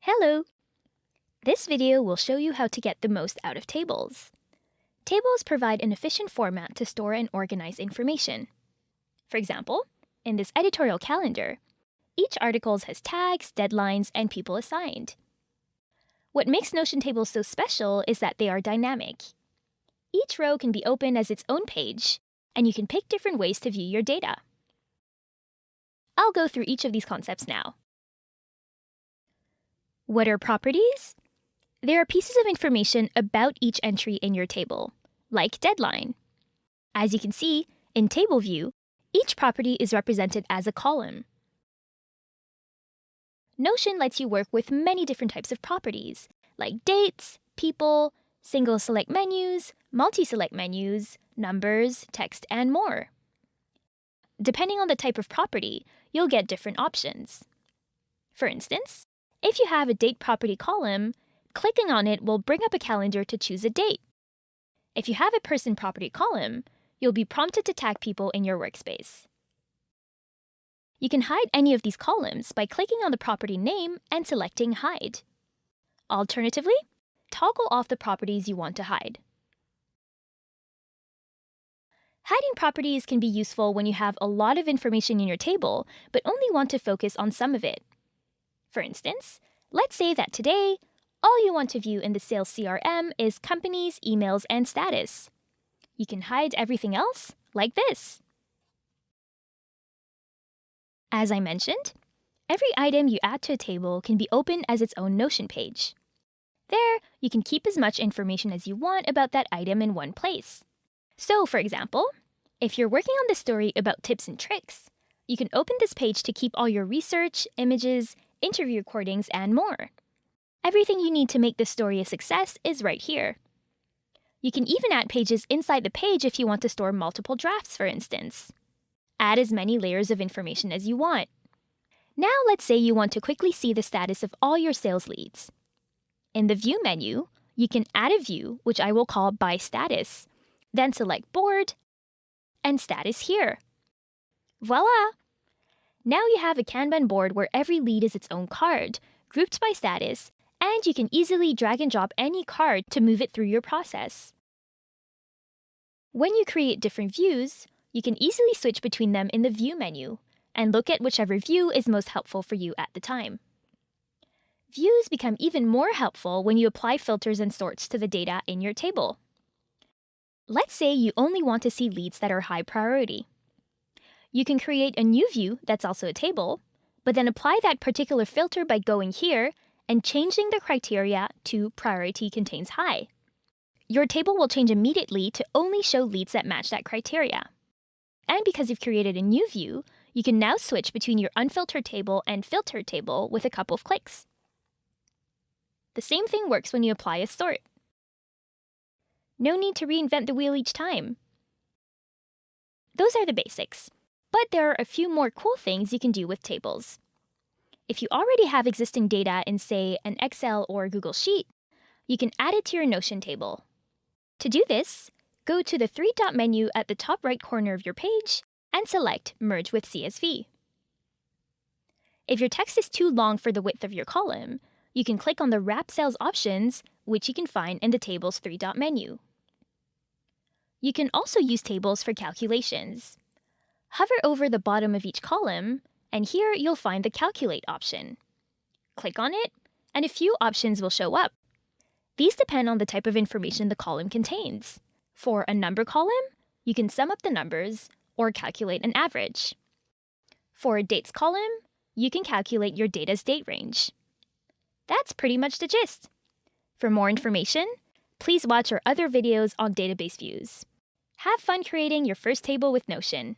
Hello! This video will show you how to get the most out of tables. Tables provide an efficient format to store and organize information. For example, in this editorial calendar, each article has tags, deadlines, and people assigned. What makes Notion tables so special is that they are dynamic. Each row can be opened as its own page, and you can pick different ways to view your data. I'll go through each of these concepts now. What are properties? They are pieces of information about each entry in your table, like deadline. As you can see, in table view, each property is represented as a column. Notion lets you work with many different types of properties, like dates, people, single select menus, multi-select menus, numbers, text, and more. Depending on the type of property, you'll get different options. For instance, if you have a date property column, clicking on it will bring up a calendar to choose a date. If you have a person property column, you'll be prompted to tag people in your workspace. You can hide any of these columns by clicking on the property name and selecting Hide. Alternatively, toggle off the properties you want to hide. Hiding properties can be useful when you have a lot of information in your table, but only want to focus on some of it. For instance, let's say that today, all you want to view in the sales CRM is companies, emails, and status. You can hide everything else like this. As I mentioned, every item you add to a table can be opened as its own Notion page. There, you can keep as much information as you want about that item in one place. So, for example, if you're working on the story about tips and tricks, you can open this page to keep all your research, images, interview recordings, and more. Everything you need to make the story a success is right here. You can even add pages inside the page if you want to store multiple drafts, for instance. Add as many layers of information as you want. Now let's say you want to quickly see the status of all your sales leads. In the View menu, you can add a view, which I will call By Status, then select Board and Status here. Voila! Now you have a Kanban board where every lead is its own card, grouped by status, and you can easily drag and drop any card to move it through your process. When you create different views, you can easily switch between them in the View menu and look at whichever view is most helpful for you at the time. Views become even more helpful when you apply filters and sorts to the data in your table. Let's say you only want to see leads that are high priority. You can create a new view that's also a table, but then apply that particular filter by going here and changing the criteria to Priority Contains High. Your table will change immediately to only show leads that match that criteria. And because you've created a new view, you can now switch between your unfiltered table and filtered table with a couple of clicks. The same thing works when you apply a sort. No need to reinvent the wheel each time. Those are the basics. But there are a few more cool things you can do with tables. If you already have existing data in, say, an Excel or Google Sheet, you can add it to your Notion table. To do this, go to the three-dot menu at the top right corner of your page and select Merge with CSV. If your text is too long for the width of your column, you can click on the Wrap Cells options, which you can find in the table's three-dot menu. You can also use tables for calculations. Hover over the bottom of each column, and here you'll find the Calculate option. Click on it, and a few options will show up. These depend on the type of information the column contains. For a number column, you can sum up the numbers or calculate an average. For a dates column, you can calculate your data's date range. That's pretty much the gist. For more information, please watch our other videos on database views. Have fun creating your first table with Notion.